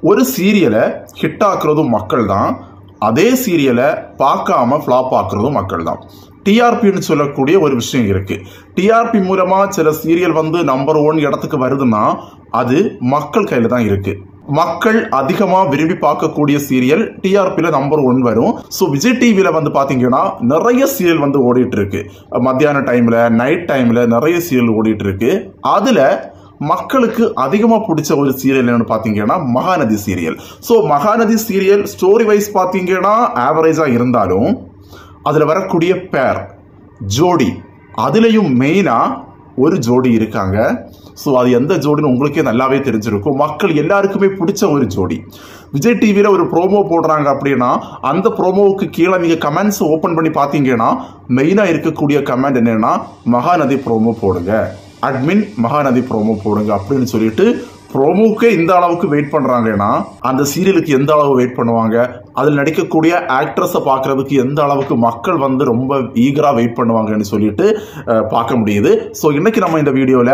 ஒரு சீரியலை ஹிட் ஆக்குறதும் மக்கள் தான், அதே சீரியலை பார்க்காம ஃப்ளாப் ஆக்குறதும் மக்கள் தான். டிஆர்பின்னு சொல்லக்கூடிய ஒரு விஷயம் இருக்கு. டிஆர்பி மூலமா சில சீரியல் வந்து நம்பர் 1 இடத்துக்கு வருதுன்னா அது மக்கள் கையில தான் இருக்கு. மக்கள் அதிகமா விரும்பி பார்க்கக்கூடிய சீரியல் டிஆர்பில நம்பர் 1 வரும். ஸோ விஜய் டிவில வந்து பாத்தீங்கன்னா நிறைய சீரியல் வந்து ஓடிட்டு இருக்கு. மத்தியான டைம்ல, நைட் டைம்ல நிறைய சீரியல் ஓடிட்டு இருக்கு. அதுல மக்களுக்கு அதிகமா பிடிச்ச ஒரு சீரியல் என்னன்னு பாத்தீங்கன்னா Mahanadi serial. So Mahanadi serial story wise பாத்தீங்கன்னா ஆவரேஜா இருந்தாலும் அதுல வரக்கூடிய பேர் ஜோடி, அதுலயும் மெயினா ஒரு ஜோடி இருக்காங்க. ஸோ அது எந்த ஜோடின்னு உங்களுக்கே நல்லாவே தெரிஞ்சிருக்கும். மக்கள் எல்லாருக்குமே பிடிச்ச ஒரு ஜோடி. விஜய் டிவியில ஒரு ப்ரோமோ போடுறாங்க அப்படின்னா அந்த ப்ரோமோவுக்கு கீழே நீங்க கமெண்ட்ஸ் ஓபன் பண்ணி பாத்தீங்கன்னா மெயினா இருக்கக்கூடிய கமெண்ட் என்னன்னா மகாநதி ப்ரோமோ போடுங்க, அட்மின் மகாநதி ப்ரோமோ போடுங்க அப்படின்னு சொல்லிட்டு ப்ரோமோக்கே இந்த அளவுக்கு வெயிட் பண்றாங்கன்னா அந்த சீரியலுக்கு எந்த அளவு வெயிட் பண்ணுவாங்க, அதில் நடிக்கக்கூடிய ஆக்ட்ரஸை பார்க்கறதுக்கு எந்த அளவுக்கு மக்கள் வந்து ரொம்ப ஈகரா வெயிட் பண்ணுவாங்கன்னு சொல்லிட்டு பார்க்க முடியுது. ஸோ இன்னைக்கு நம்ம இந்த வீடியோல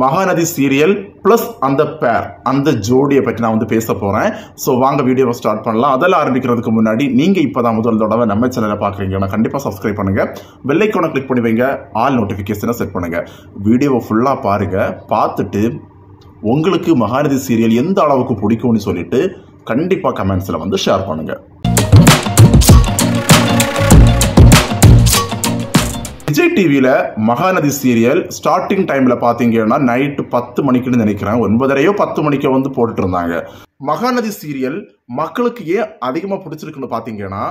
மகாநதி சீரியல் பிளஸ் அந்த பேர், அந்த ஜோடியை பற்றி நான் வந்து பேச போறேன். ஸோ வாங்க வீடியோவை ஸ்டார்ட் பண்ணலாம். அதெல்லாம் ஆரம்பிக்கிறதுக்கு முன்னாடி நீங்க இப்பதான் முதல் தடவை நம்ம சேனலை பார்க்குறீங்கன்னா கண்டிப்பா சப்ஸ்கிரைப் பண்ணுங்க, பெல் ஐகானை கிளிக் பண்ணி வைங்க, ஆல் நோட்டிபிகேஷனை செட் பண்ணுங்க. வீடியோவை ஃபுல்லா பாருங்க. பார்த்துட்டு உங்களுக்கு மகாநதி சீரியல் எந்த அளவுக்கு பிடிக்கும்னு சொல்லிட்டு கண்டிப்பா கமெண்ட்ஸ்ல வந்து ஷேர் பண்ணுங்க. விஜய் டிவியில மகாநதி சீரியல் ஸ்டார்டிங் டைம்ல பாத்தீங்கன்னா நைட் 10 மணிக்குன்னு நினைக்கிறேன், 9:30 10 மணிக்கு வந்து போட்டுட்டு இருந்தாங்க. மகாநதி சீரியல் மக்களுக்கு ஏன் அதிகமா பிடிச்சிருக்குன்னு பாத்தீங்கன்னா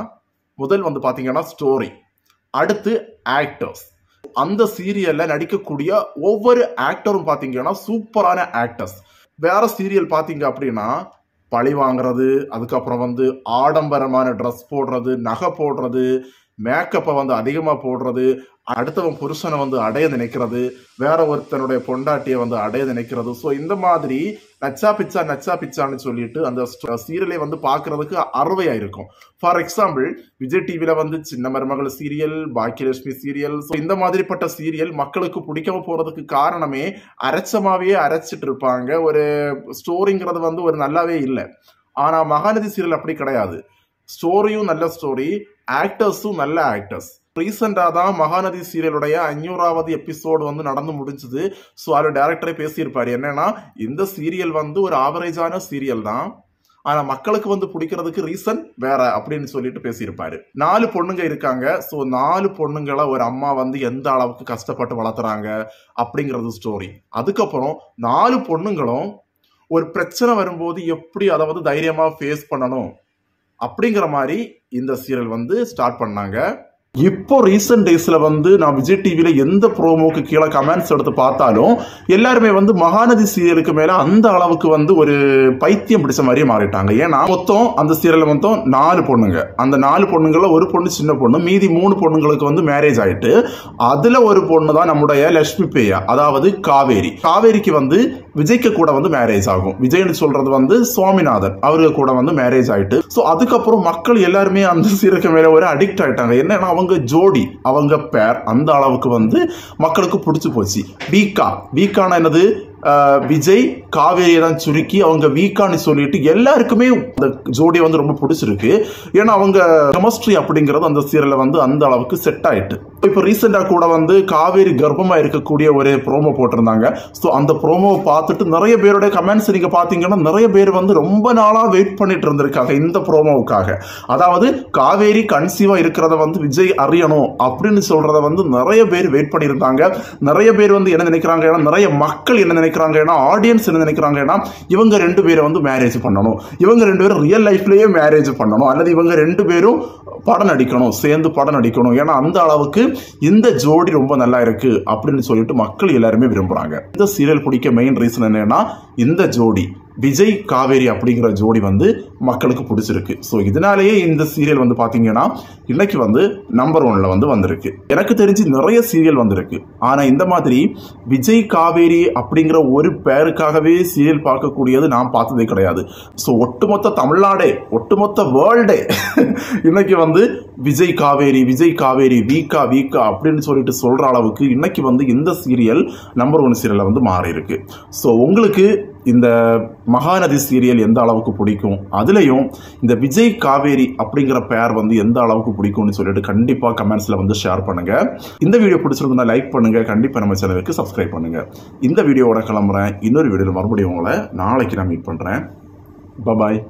முதல் வந்து பாத்தீங்கன்னா ஸ்டோரி, அடுத்து ஆக்டர்ஸ். அந்த சீரியல்ல நடிக்கக்கூடிய ஒவ்வொரு ஆக்டரும் பாத்தீங்கன்னா சூப்பரான ஆக்டர்ஸ். வேற சீரியல் பாத்தீங்க அப்படின்னா பழி வாங்குறது, அதுக்கப்புறம் வந்து ஆடம்பரமான ட்ரெஸ் போடுறது, நகை போடுறது, மேக்கப்பை வந்து அதிகமா போடுறது, அடுத்தவன் புருஷனை வந்து அடைய நினைக்கிறது, வேற ஒருத்தனுடைய பொண்டாட்டியை வந்து அடைய நினைக்கிறது. ஸோ இந்த மாதிரி நச்சா பிச்சான்னு சொல்லிட்டு அந்த சீரியலை வந்து பார்க்கறதுக்கு அறுவையா இருக்கும். ஃபார் எக்ஸாம்பிள் விஜய் டிவில வந்து சின்ன மருமகள் சீரியல், பாக்கியலட்சுமி சீரியல், இந்த மாதிரிப்பட்ட சீரியல் மக்களுக்கு பிடிக்காம போறதுக்கு காரணமே அரைச்சமாவே அரைச்சிட்டு இருப்பாங்க. ஒரு ஸ்டோரிங்கிறது வந்து ஒரு நல்லாவே இல்லை. ஆனா மகாநதி சீரியல் அப்படி கிடையாது. ஸ்டோரியும் நல்ல ஸ்டோரி, ஆக்டர்ஸும் நல்ல ஆக்டர்ஸ். ரீசெண்டா தான் மகாநதி சீரியலுடைய 500வது எபிசோடு வந்து நடந்து முடிஞ்சது. ஸோ அதில் டைரக்டரே பேசியிருப்பாரு என்னன்னா இந்த சீரியல் வந்து ஒரு ஆவரேஜான சீரியல் தான், ஆனா மக்களுக்கு வந்து பிடிக்கிறதுக்கு ரீசன் வேற அப்படின்னு சொல்லிட்டு பேசியிருப்பாரு. 4 பொண்ணுங்க இருக்காங்க. ஸோ 4 பொண்ணுங்களை ஒரு அம்மா வந்து எந்த அளவுக்கு கஷ்டப்பட்டு வளர்த்துறாங்க அப்படிங்கிறது ஸ்டோரி. அதுக்கப்புறம் 4 பொண்ணுங்களும் ஒரு பிரச்சனை வரும்போது எப்படி அதை வந்து தைரியமா ஃபேஸ் பண்ணணும் அப்படிங்கிற மாதிரி இந்த சீரியல் வந்து ஸ்டார்ட் பண்ணாங்க. இப்போ ரீசெண்ட் டேஸ்ல வந்து நான் விஜய் டிவில எந்த ப்ரோமோக்கு கீழே கமெண்ட்ஸ் எடுத்து பார்த்தாலும் எல்லாருமே வந்து மகாநதி சீரியலுக்கு மேல அந்த அளவுக்கு வந்து ஒரு பைத்தியம் பிடிச்ச மாதிரியே மாறிட்டாங்க. ஏன்னா மொத்தம் அந்த சீரியல்ல மொத்தம் 4 பொண்ணுங்க. அந்த 4 பொண்ணுங்கள ஒரு பொண்ணு சின்ன பொண்ணு, மீதி 3 பொண்ணுங்களுக்கு வந்து மேரேஜ் ஆயிட்டு அதுல ஒரு பொண்ணு தான் நம்முடைய லட்சுமி பிரியா, அதாவது காவேரி. காவேரிக்கு வந்து விஜய்க்கு கூட வந்து மேரேஜ் ஆகும். விஜய்னு சொல்றது வந்து சுவாமிநாதன், அவருக்கு கூட வந்து மேரேஜ் ஆயிட்டு. ஸோ அதுக்கப்புறம் மக்கள் எல்லாருமே அந்த சீரியலுக்கு மேல ஒரு அடிக்ட் ஆயிட்டாங்க. என்னன்னா அவங்க ஜோடி, அவங்க பேர் அந்த அளவுக்கு வந்து மக்களுக்கு பிடிச்சு போச்சு. வீக்கான என்னது விஜய் காவேரியை தான் சுருக்கி அவங்க வீக்கான்னு சொல்லிட்டு எல்லாருக்குமே அந்த ஜோடியை வந்து ரொம்ப பிடிச்சிருக்கு. ஏன்னா அவங்க கெமிஸ்ட்ரி அப்படிங்கிறது அந்த சீரியல்ல வந்து அந்த அளவுக்கு செட் ஆயிட்டு. இப்போ ரீசெண்டா கூட வந்து காவேரி கர்ப்பமா இருக்கக்கூடிய ஒரு ப்ரோமோ போட்டிருந்தாங்க. ஸோ அந்த ப்ரோமோவை பார்த்துட்டு நிறைய பேருடைய கமெண்ட்ஸ் நீங்க பாத்தீங்கன்னா நிறைய பேர் வந்து ரொம்ப நாளா வெயிட் பண்ணிட்டு இருந்திருக்காங்க இந்த ப்ரோமோவுக்காக. அதாவது காவேரி கன்சீவா இருக்கிறத வந்து விஜய் அறியணும் அப்படின்னு சொல்றத வந்து நிறைய பேர் வெயிட் பண்ணியிருந்தாங்க. நிறைய பேர் வந்து என்ன நினைக்கிறாங்க, நிறைய மக்கள் என்ன நினைக்கிறாங்கன்னா, ஆடியன்ஸ் என்ன நினைக்கிறாங்கன்னா இவங்க 2 பேரை வந்து மேரேஜ் பண்ணணும், இவங்க 2 பேரும் ரியல் லைஃப்லயே மேரேஜ் பண்ணணும், அல்லது இவங்க 2 பேரும் படம் நடிக்கணும், சேர்ந்து படம் நடிக்கணும். ஏன்னா அந்த அளவுக்கு இந்த ஜோடி ரொம்ப நல்லா இருக்கு அப்படின்னு சொல்லிட்டு மக்கள் எல்லாருமே விரும்புறாங்க. இந்த சீரியல் பிடிக்க மெயின் ரீசன் என்னன்னா இந்த ஜோடி விஜய் காவேரி அப்படிங்கிற ஜோடி வந்து மக்களுக்கு பிடிச்சிருக்கு. ஸோ இதனாலேயே இந்த சீரியல் வந்து பாத்தீங்கன்னா இன்னைக்கு வந்து நம்பர் 1ல வந்து வந்திருக்கு. எனக்கு தெரிஞ்சு நிறைய சீரியல் வந்திருக்கு, ஆனா இந்த மாதிரி விஜய் காவேரி அப்படிங்கிற ஒரு பேருக்காகவே சீரியல் பார்க்கக்கூடியது நான் பார்த்ததே கிடையாது. ஸோ ஒட்டுமொத்த தமிழ்நாடே, ஒட்டுமொத்த வேர்ல்டே இன்னைக்கு வந்து விஜய் காவேரி வீக்கா அப்படின்னு சொல்லிட்டு சொல்ற அளவுக்கு இன்னைக்கு வந்து இந்த சீரியல் நம்பர் 1 சீரியல்ல வந்து மாறி இருக்கு. ஸோ உங்களுக்கு இந்த மகாநதி சீரியல் எந்த அளவுக்கு பிடிக்கும், அதுலேயும் இந்த விஜய் காவேரி அப்படிங்கிற பேர் வந்து எந்த அளவுக்கு பிடிக்கும்னு சொல்லிட்டு கண்டிப்பாக கமெண்ட்ஸில் வந்து ஷேர் பண்ணுங்கள். இந்த வீடியோ பிடிச்சிருந்தா லைக் பண்ணுங்கள், கண்டிப்பாக நம்ம சேனலுக்கு சப்ஸ்கிரைப் பண்ணுங்கள். இந்த வீடியோவோட கிளம்புறேன். இன்னொரு வீடியோவில் மறுபடியும் உங்களை நாளைக்கு நான் மீட் பண்ணுறேன். பாய்.